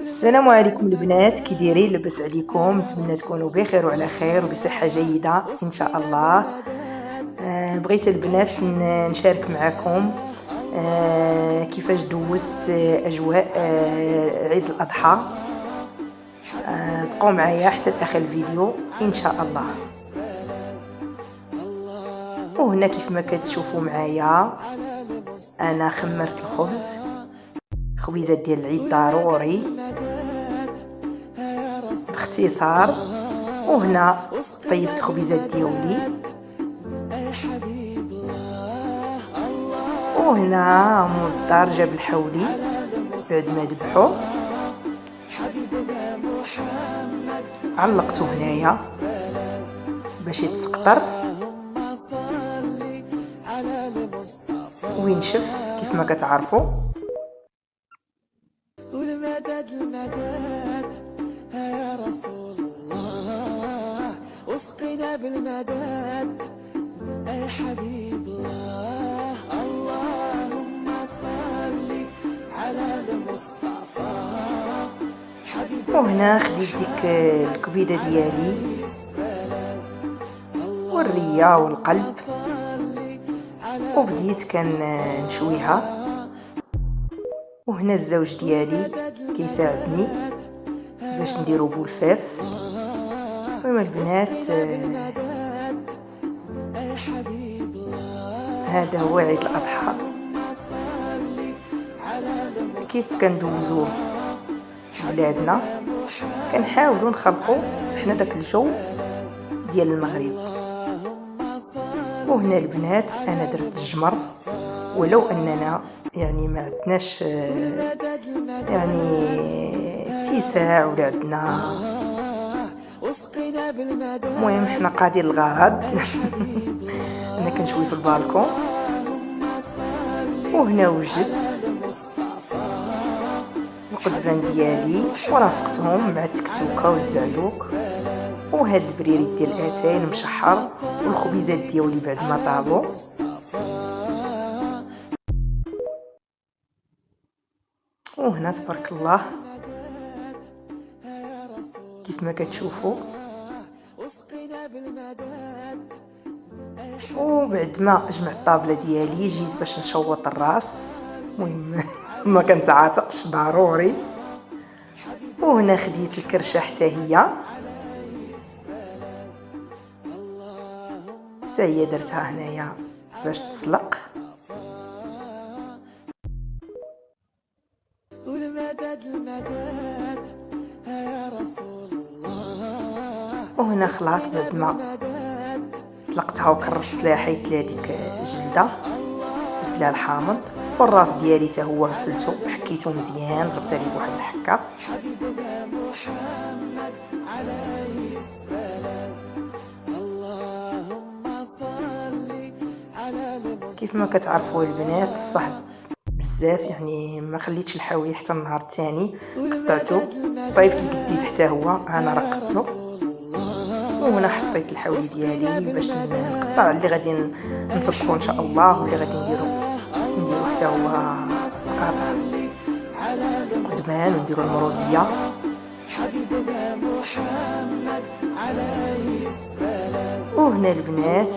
السلام عليكم البنات، كي دايرين؟ لاباس عليكم؟ نتمنى تكونوا بخير وعلى خير وبصحه جيده ان شاء الله. بغيت البنات نشارك معكم كيفاش دوزت اجواء عيد الاضحى. بقوا معايا حتى لاخر الفيديو ان شاء الله. وهنا كيف ما كتشوفوا معايا انا خمرت الخبز، خبيزات ديال العيد ضروري باختصار. وهنا طيبت الخبيزات ديالي، وهنا مول الدار جاب الحولي بعد ما ذبحو، علقته هنايا باش يتسقطر وينشف كيف ما كتعرفوا. والمدد المدد يا رسول الله، وفقنا بالمدد يا حبيب الله. اللهم صل على المصطفى. وهنا خديت ديك الكبيده ديالي والريه والقلب وبديت كنشويها. وهنا الزوج ديالي كيساعدني باش نديرو بولفاف. المهم البنات هذا هو عيد الاضحى كيف كندوزوه في بلادنا. كنحاولوا نخلقوا حنا داك الجو ديال المغرب. وهنا البنات انا درت الجمر، ولو اننا يعني ما عندناش يعني اتساع ولا عندنا، المهم حنا قاضي الغرض. انا كنشوي في البالكون. وهنا وجدت القدبان ديالي ورافقتهم مع التكتوكه والزعلوك وهاد البريريت ديال الاتاي المشحر والخبيزات ديالي بعد ما طابوا. وهنا تبارك الله كيف ما كتشوفوا. وبعد ما جمعت الطابله ديالي جيت باش نشوط الراس. المهم ما كنتعاتقش ضروري. وهنا خديت الكرشه حتى هي درتها هنايا باش تسلق. والمدد المدد يا رسول الله. وهنا خلاص بعد ما سلقتها وكررت لها حيت لها ديك الجلده درت لها الحامض. والراس ديالي حتى هو غسلته حكيته مزيان، ضربت عليه بواحد الحكه. كيف ما كتعرفوا البنات الصهد بزاف، يعني ما خليتش الحاولي حتى النهار الثاني، قطعته صايفت القديد حتى هو انا رقدته. وهنا حطيت الحولي ديالي باش نقطع اللي غادي نصدقوا ان شاء الله، واللي غادي نديرو حتى هو تقاطع قدمان ونديرو المروزيه. وهنا البنات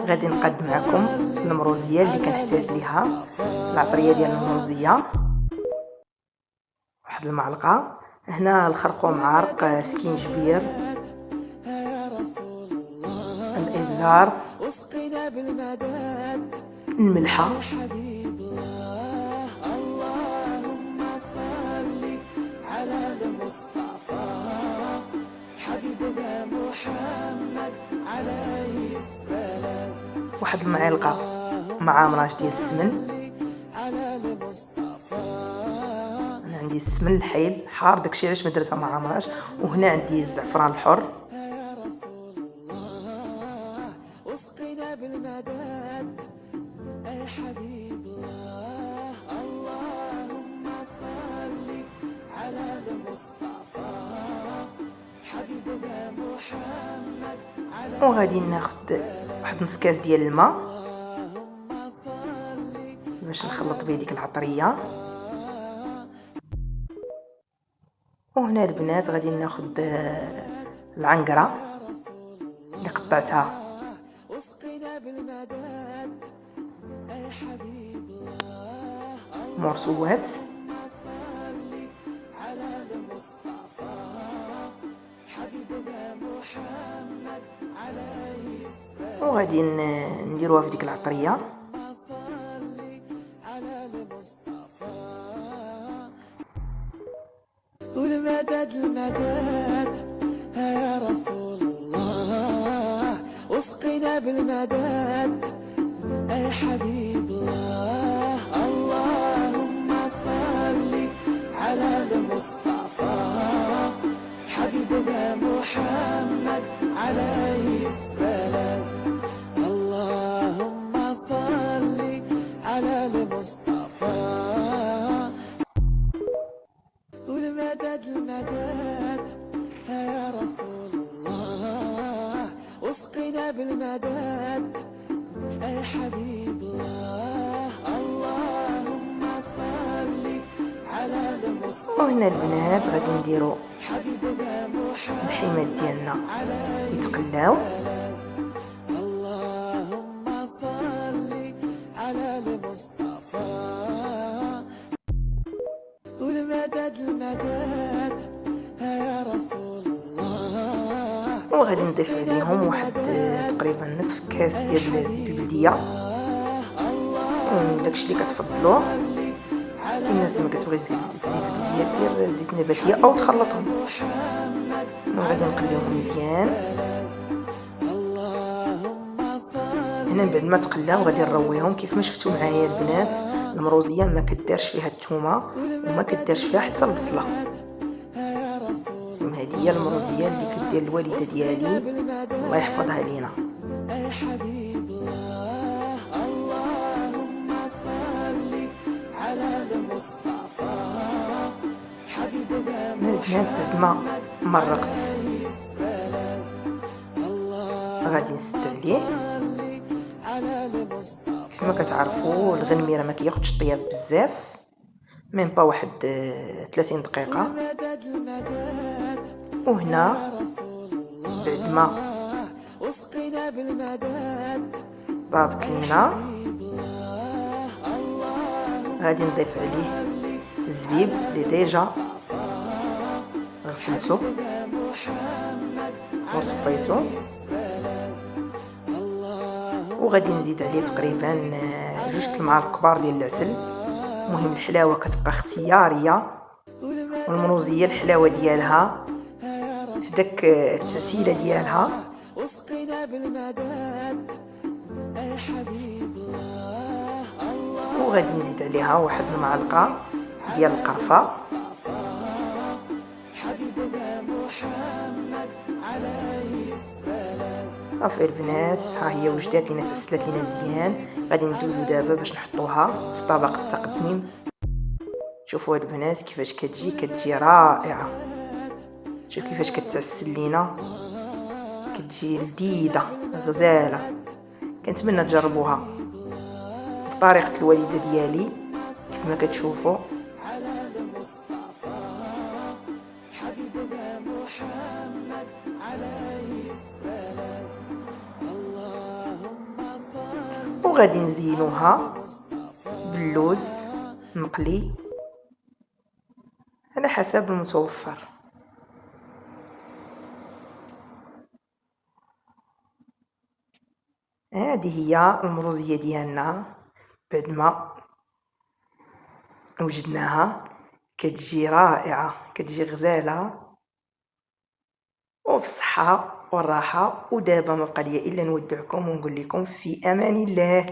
غادي نقدم معكم المروزيه اللي كنحتاج ليها. العطريه ديال المروزيه واحد المعلقه، هنا الخرقوم عارق، سكينجبير، الابزار، الملحه. واحد المعلقه مع مراش ديال السمن. انا عندي السمن الحيل حار داكشي علاش ما درتها مع مراش. وهنا عندي الزعفران الحر. وغادي ناخذ واحد نص كاس ديال الماء باش نخلط به ديك العطريه. وهنا البنات غادي ناخد العنقره اللي قطعتها مرسوات، وغادي نديروها في ديك العطريه. والمدد المدد يا رسول الله، واسقنا بالمدد يا حبيب الله. اللهم صل على المصطفى حبيبنا محمد عليه السلام. اللهم صل على المصطفى والمدد المدد يا رسول الله، واسقنا بالمدد يا حبيب الله. اللهم صل على المصطفى. وهنا البنات غادي نديرو حبيبنا محمد الحماد ديالنا يتقلاو. اللهم صل على المصطفى والمدد المدد يا رسول الله. وغادي نضيف عليهم واحد تقريبا نصف كاس ديال زيت البلديه، داكشي اللي كتفضلوه. كاين الناس اللي ما كتبغيش زيت البلديه دير زيت نباتيه او تخلطهم. وغادي نقليهم مزيان. هنا من بعد ما تقلاو غادي نرويهم كيف ما شفتوا معايا البنات. المروزيه ما كدارش فيها الثومه وما كدارش فيها حتى البصله. هذه هي المروزيه اللي كدير الوالده ديالي، الله يحفظها لينا. يا حبيب الله اللهم صل على المصطفى حبيبنا البنات بعد ما مرقت غادي نسد عليه. كما كتعرفوا الغنميره ما كياخذش طياب بزاف، ميم با واحد 30 دقيقه. وهنا بعد ما طابت لينا غادي نضيف عليه الزبيب اللي ديجا غسلته وصفيته، وغادي نزيد عليه تقريبا 2 المعالق كبار ديال العسل. المهم الحلاوه كتبقى اختياريه، والمروزيه الحلاوه ديالها في داك التسيله ديالها. وغادي نزيد عليها واحد المعلقه ديال القرفه. صافي البنات، ها هي وجدات لينا، تعسلات لينا مزيان. غادي ندوزو دابا باش نحطوها في طبق التقديم. شوفوا البنات كيفاش كتجي رائعه. شوف كيفاش كتعسل لينا، كتجي لذيذه غزاله. كنتمنى تجربوها بطريقه الوالده ديالي كيف ما كتشوفوا. وغادي نزينوها باللوز مقلي على حسب المتوفر. هذه هي المروزيه ديالنا بعد ما وجدناها. كتجي رائعه، كتجي غزاله وبالصحه والراحه. ودابا ما بقى لي الا نودعكم ونقول لكم في امان الله.